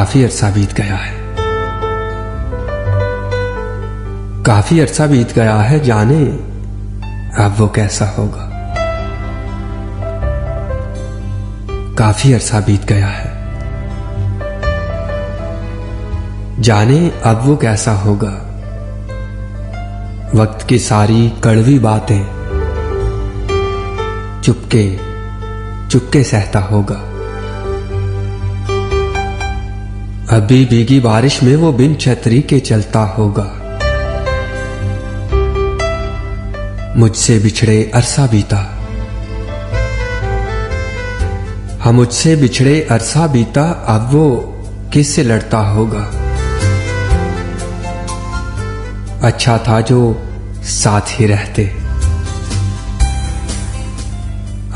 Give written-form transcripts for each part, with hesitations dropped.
काफी अरसा बीत गया है, काफी अरसा बीत गया है, जाने अब वो कैसा होगा। काफी अरसा बीत गया है, जाने अब वो कैसा होगा। वक्त की सारी कड़वी बातें चुपके चुपके सहता होगा। अभी भीगी बारिश में वो बिन छतरी के चलता होगा। मुझसे बिछड़े अरसा बीता, हम मुझसे बिछड़े अरसा बीता, अब वो किससे लड़ता होगा। अच्छा था जो साथ ही रहते,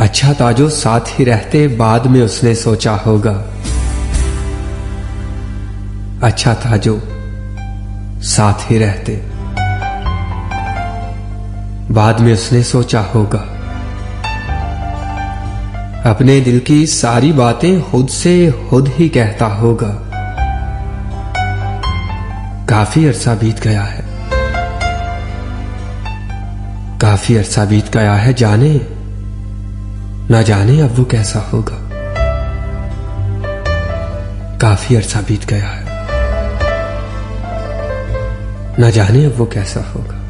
अच्छा था जो साथ ही रहते, बाद में उसने सोचा होगा। अच्छा था जो साथ ही रहते, बाद में उसने सोचा होगा। अपने दिल की सारी बातें खुद से खुद ही कहता होगा। काफी अरसा बीत गया है, काफी अरसा बीत गया है, जाने ना जाने अब वो कैसा होगा। काफी अरसा बीत गया है, ना जाने अब वो कैसा होगा।